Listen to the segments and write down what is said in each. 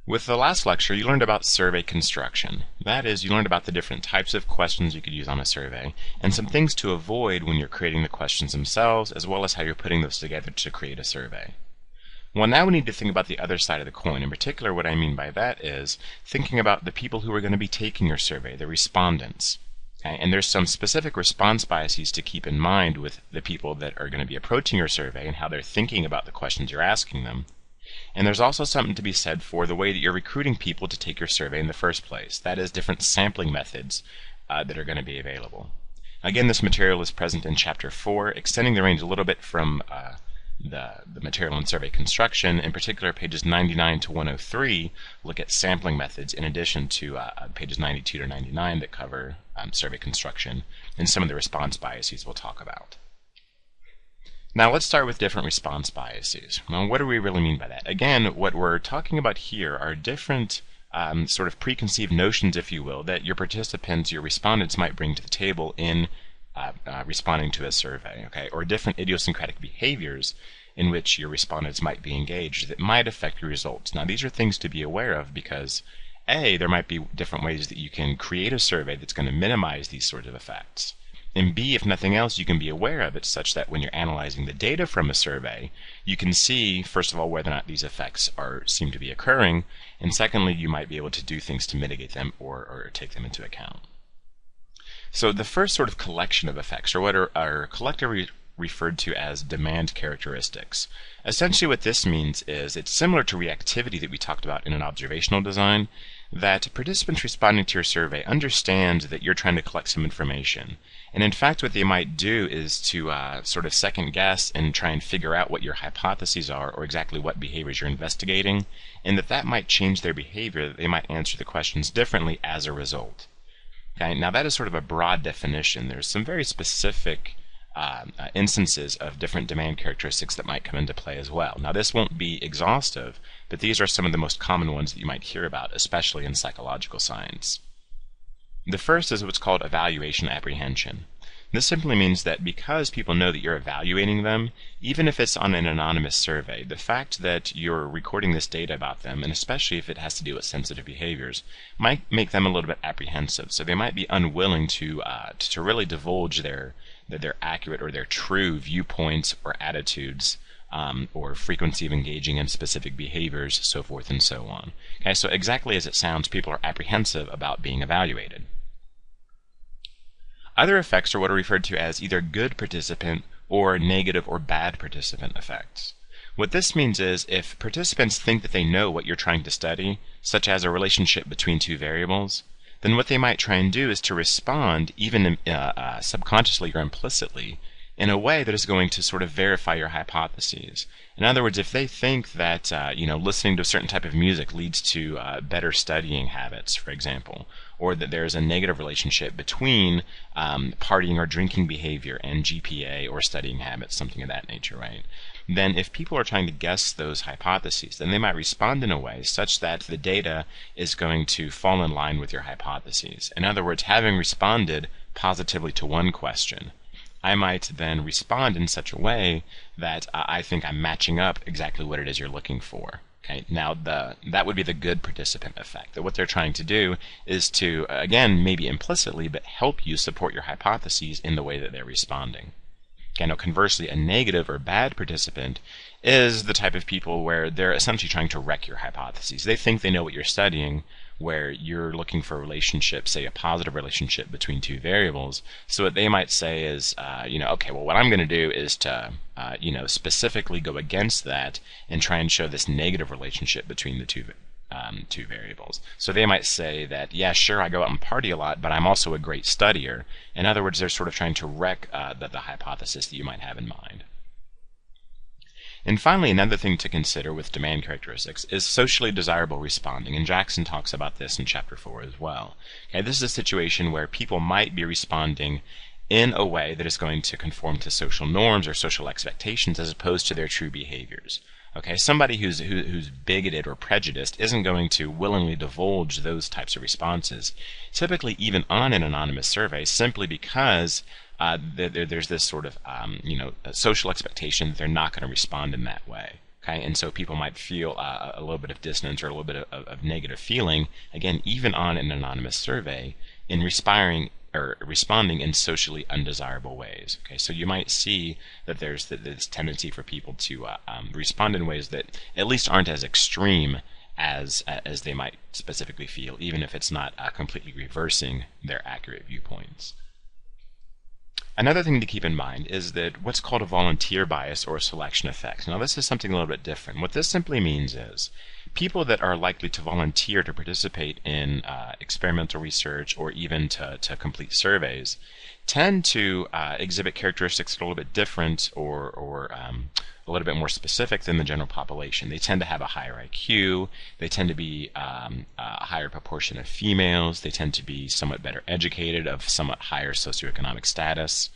With the last lecture, you learned about survey construction. That is, you learned about the different types of questions you could use on a survey, and some things to avoid when you're creating the questions themselves, as well as how you're putting those together to create a survey. Well, now we need to think about the other side of the coin. In particular, what I mean by that is thinking about the people who are going to be taking your survey, the respondents. Okay? And there's some specific response biases to keep in mind with the people that are going to be approaching your survey and how they're thinking about the questions you're asking them. And there's also something to be said for the way that you're recruiting people to take your survey in the first place. That is, different sampling methods that are going to be available. Again, this material is present in Chapter 4, extending the range a little bit from the material on survey construction. In particular, pages 99 to 103 look at sampling methods in addition to pages 92 to 99 that cover survey construction and some of the response biases we'll talk about. Now let's start with different response biases. Now what do we really mean by that? Again, what we're talking about here are different sort of preconceived notions, if you will, that your participants, your respondents might bring to the table in responding to a survey, okay? Or different idiosyncratic behaviors in which your respondents might be engaged that might affect your results. Now these are things to be aware of because A, there might be different ways that you can create a survey that's going to minimize these sorts of effects. And B, if nothing else, you can be aware of it such that when you're analyzing the data from a survey, you can see, first of all, whether or not these effects seem to be occurring, and secondly, you might be able to do things to mitigate them or take them into account. So the first sort of collection of effects are what are collectively referred to as demand characteristics. Essentially what this means is it's similar to reactivity that we talked about in an observational design, that participants responding to your survey understand that you're trying to collect some information. And in fact, what they might do is to sort of second guess and try and figure out what your hypotheses are or exactly what behaviors you're investigating, and that might change their behavior, that they might answer the questions differently as a result. Okay, now that is sort of a broad definition. There's some very specific instances of different demand characteristics that might come into play as well. Now this won't be exhaustive, but these are some of the most common ones that you might hear about, especially in psychological science. The first is what's called evaluation apprehension. This simply means that because people know that you're evaluating them, even if it's on an anonymous survey, the fact that you're recording this data about them, and especially if it has to do with sensitive behaviors, might make them a little bit apprehensive. So they might be unwilling to really divulge their accurate or their true viewpoints or attitudes or frequency of engaging in specific behaviors, so forth and so on. Okay, so exactly as it sounds, people are apprehensive about being evaluated. Other effects are what are referred to as either good participant or negative or bad participant effects. What this means is if participants think that they know what you're trying to study, such as a relationship between two variables, then what they might try and do is to respond, even subconsciously or implicitly, in a way that is going to sort of verify your hypotheses. In other words, if they think that listening to a certain type of music leads to better studying habits, for example, or that there is a negative relationship between partying or drinking behavior and GPA or studying habits, something of that nature, right? Then if people are trying to guess those hypotheses, then they might respond in a way such that the data is going to fall in line with your hypotheses. In other words, having responded positively to one question, I might then respond in such a way that I think I'm matching up exactly what it is you're looking for. Okay, now that would be the good participant effect. That what they're trying to do is to, again, maybe implicitly, but help you support your hypotheses in the way that they're responding. Okay, now conversely, a negative or bad participant is the type of people where they're essentially trying to wreck your hypotheses. They think they know what you're studying, where you're looking for a relationship, say a positive relationship between two variables. So what they might say is, okay, well, what I'm going to do is to, specifically go against that and try and show this negative relationship between the two variables. So they might say that, yeah, sure, I go out and party a lot, but I'm also a great studier. In other words, they're sort of trying to wreck the hypothesis that you might have in mind. And finally, another thing to consider with demand characteristics is socially desirable responding, and Jackson talks about this in Chapter 4 as well. Okay, this is a situation where people might be responding in a way that is going to conform to social norms or social expectations as opposed to their true behaviors. Okay, somebody who's bigoted or prejudiced isn't going to willingly divulge those types of responses, typically even on an anonymous survey, simply because there's this sort of social expectation that they're not going to respond in that way. Okay, and so people might feel a little bit of dissonance or a little bit of negative feeling, again, even on an anonymous survey, in responding in socially undesirable ways. Okay, so you might see that there's this tendency for people to respond in ways that at least aren't as extreme as they might specifically feel, even if it's not completely reversing their accurate viewpoints. Another thing to keep in mind is that what's called a volunteer bias or a selection effect. Now, this is something a little bit different. What this simply means is people that are likely to volunteer to participate in experimental research or even to complete surveys tend to exhibit characteristics that are a little bit different or a little bit more specific than the general population. They tend to have a higher IQ, they tend to be a higher proportion of females, they tend to be somewhat better educated, of somewhat higher socioeconomic status.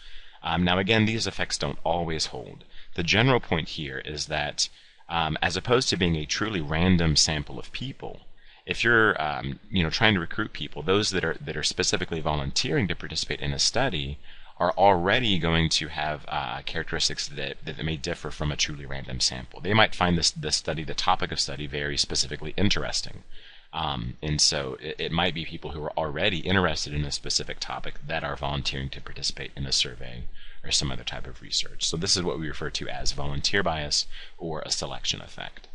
Now again, these effects don't always hold. The general point here is that as opposed to being a truly random sample of people, if you're trying to recruit people, those that are specifically volunteering to participate in a study are already going to have characteristics that may differ from a truly random sample. They might find the topic of study very specifically interesting. And so it might be people who are already interested in a specific topic that are volunteering to participate in a survey or some other type of research. So this is what we refer to as volunteer bias or a selection effect.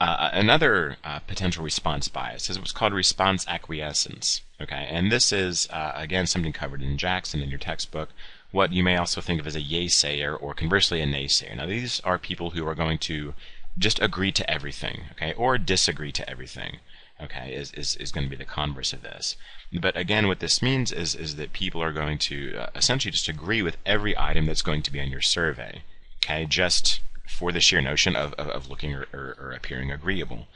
Another potential response bias is what's called response acquiescence. Okay, and this is again something covered in Jackson in your textbook. What you may also think of as a yay-sayer or conversely a naysayer. Now these are people who are going to just agree to everything, okay, or disagree to everything. Okay, is going to be the converse of this. But again, what this means is that people are going to essentially just agree with every item that's going to be on your survey. Okay, just for the sheer notion of looking or appearing agreeable.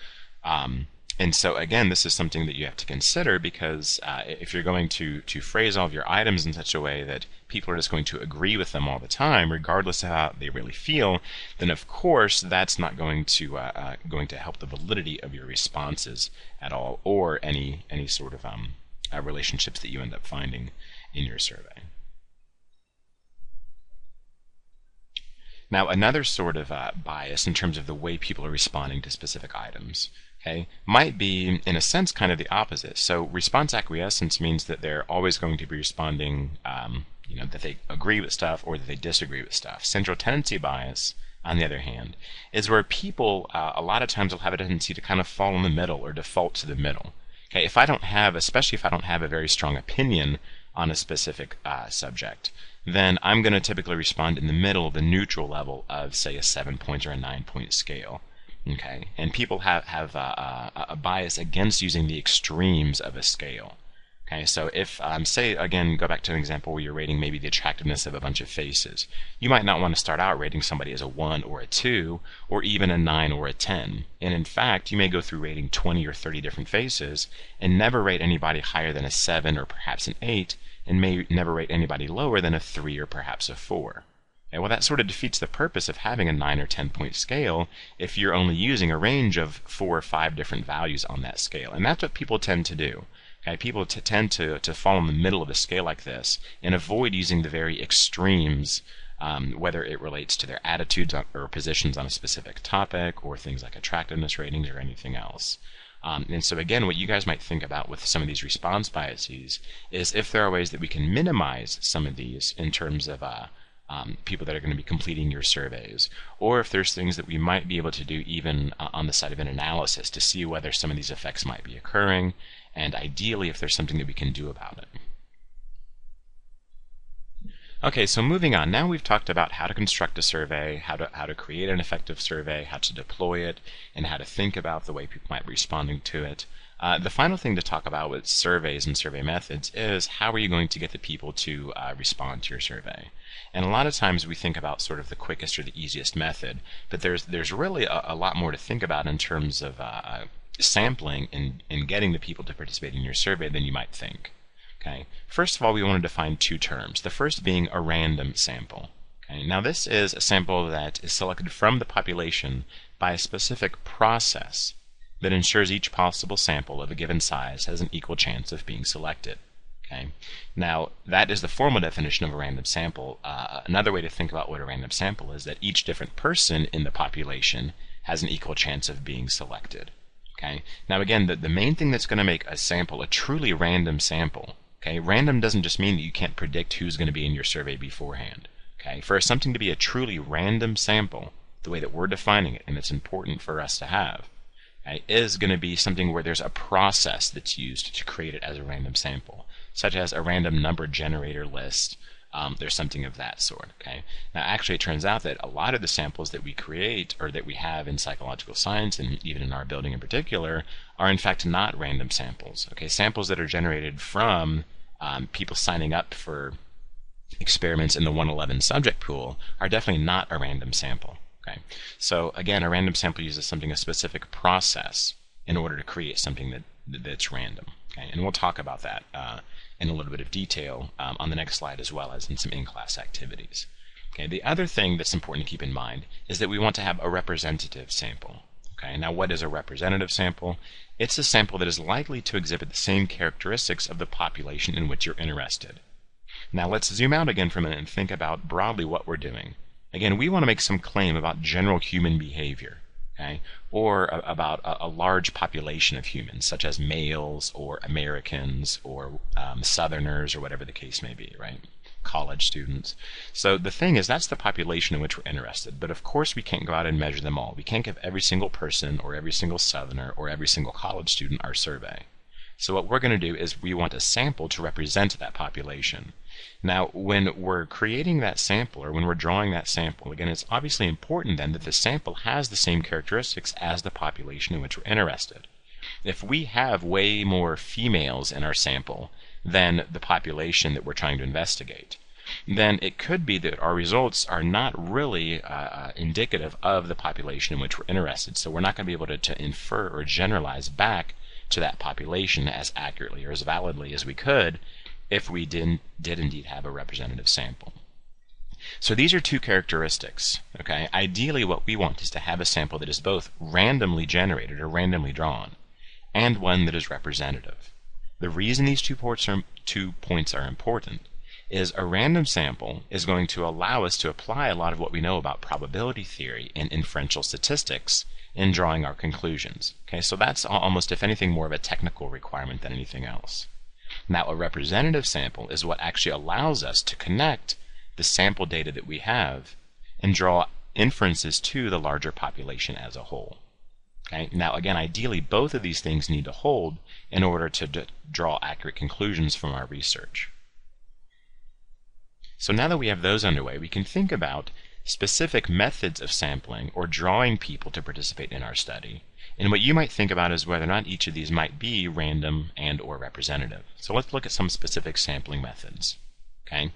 And so again, this is something that you have to consider, because if you're going to phrase all of your items in such a way that people are just going to agree with them all the time, regardless of how they really feel, then of course that's not going to help the validity of your responses at all, or any sort of relationships that you end up finding in your survey. Now, another sort of bias in terms of the way people are responding to specific items, okay, might be, in a sense, kind of the opposite. So response acquiescence means that they're always going to be responding, that they agree with stuff or that they disagree with stuff. Central tendency bias, on the other hand, is where people a lot of times will have a tendency to kind of fall in the middle or default to the middle. Okay, especially if I don't have a very strong opinion on a specific subject, then I'm going to typically respond in the middle of the neutral level of, say, a 7-point or a 9-point scale. Okay, and people have a bias against using the extremes of a scale. Okay, so if, say, again, go back to an example where you're rating maybe the attractiveness of a bunch of faces. You might not want to start out rating somebody as a 1 or a 2, or even a 9 or a 10. And in fact, you may go through rating 20 or 30 different faces and never rate anybody higher than a 7 or perhaps an 8, and may never rate anybody lower than a 3 or perhaps a 4. Okay, well, that sort of defeats the purpose of having a 9 or 10-point scale if you're only using a range of 4 or 5 different values on that scale. And that's what people tend to do. Okay, people tend to fall in the middle of a scale like this and avoid using the very extremes, whether it relates to their attitudes or positions on a specific topic, or things like attractiveness ratings or anything else. And so again, what you guys might think about with some of these response biases is if there are ways that we can minimize some of these in terms of people that are going to be completing your surveys, or if there's things that we might be able to do even on the side of an analysis to see whether some of these effects might be occurring, and ideally if there's something that we can do about it. Okay, so moving on. Now we've talked about how to construct a survey, how to create an effective survey, how to deploy it, and how to think about the way people might be responding to it. The final thing to talk about with surveys and survey methods is how are you going to get the people to respond to your survey. And a lot of times we think about sort of the quickest or the easiest method, but there's really a lot more to think about in terms of sampling and getting the people to participate in your survey than you might think. Okay. First of all, we want to define two terms. The first being a random sample. Okay. Now this is a sample that is selected from the population by a specific process that ensures each possible sample of a given size has an equal chance of being selected. Okay. Now, that is the formal definition of a random sample. Another way to think about what a random sample is that each different person in the population has an equal chance of being selected. Okay. Now, again, the main thing that's going to make a sample a truly random sample. Okay. Random doesn't just mean that you can't predict who's going to be in your survey beforehand. Okay. For something to be a truly random sample, the way that we're defining it, and it's important for us to have, okay, is going to be something where there's a process that's used to create it as a random sample, such as a random number generator list. There's something of that sort. Okay. Now, actually, it turns out that a lot of the samples that we create or that we have in psychological science, and even in our building in particular, are in fact not random samples. Okay, samples that are generated from people signing up for experiments in the 111 subject pool are definitely not a random sample. Okay. So again, a random sample uses a specific process in order to create something that's random. Okay, and we'll talk about that in a little bit of detail on the next slide, as well as in some in-class activities. Okay, the other thing that's important to keep in mind is that we want to have a representative sample. Okay, now what is a representative sample? It's a sample that is likely to exhibit the same characteristics of the population in which you're interested. Now let's zoom out again for a minute and think about broadly what we're doing. Again, we want to make some claim about general human behavior. Okay, or about a large population of humans, such as males or Americans or Southerners or whatever the case may be, right? College students. So the thing is, that's the population in which we're interested. But of course, we can't go out and measure them all. We can't give every single person or every single Southerner or every single college student our survey. So what we're going to do is we want a sample to represent that population. Now, when we're creating that sample, or when we're drawing that sample, again, it's obviously important then that the sample has the same characteristics as the population in which we're interested. If we have way more females in our sample than the population that we're trying to investigate, then it could be that our results are not really indicative of the population in which we're interested. So we're not going to be able to infer or generalize back to that population as accurately or as validly as we could if we did indeed have a representative sample. So these are two characteristics. Okay? Ideally, what we want is to have a sample that is both randomly generated or randomly drawn, and one that is representative. The reason these 2 points are important is a random sample is going to allow us to apply a lot of what we know about probability theory and inferential statistics in drawing our conclusions. Okay, so that's almost, if anything, more of a technical requirement than anything else. Now, a representative sample is what actually allows us to connect the sample data that we have and draw inferences to the larger population as a whole. Okay? Now, again, ideally, both of these things need to hold in order to draw accurate conclusions from our research. So now that we have those underway, we can think about specific methods of sampling or drawing people to participate in our study. And what you might think about is whether or not each of these might be random and or representative. So let's look at some specific sampling methods. Okay?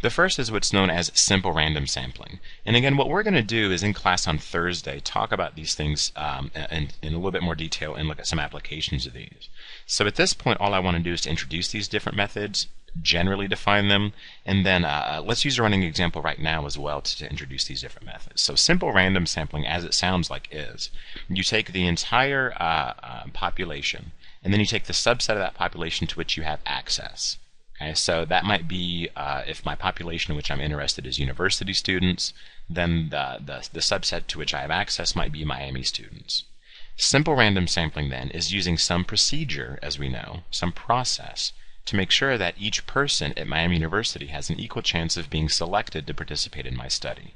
The first is what's known as simple random sampling. And again, what we're going to do is in class on Thursday talk about these things in a little bit more detail and look at some applications of these. So at this point, all I want to do is to introduce these different methods, generally define them, and then let's use a running example right now as well to introduce these different methods. So simple random sampling, as it sounds like, is you take the entire population, and then you take the subset of that population to which you have access. Okay, so that might be if my population in which I'm interested is university students, then the subset to which I have access might be Miami students. Simple random sampling then is using some procedure, as we know, some process, to make sure that each person at Miami University has an equal chance of being selected to participate in my study.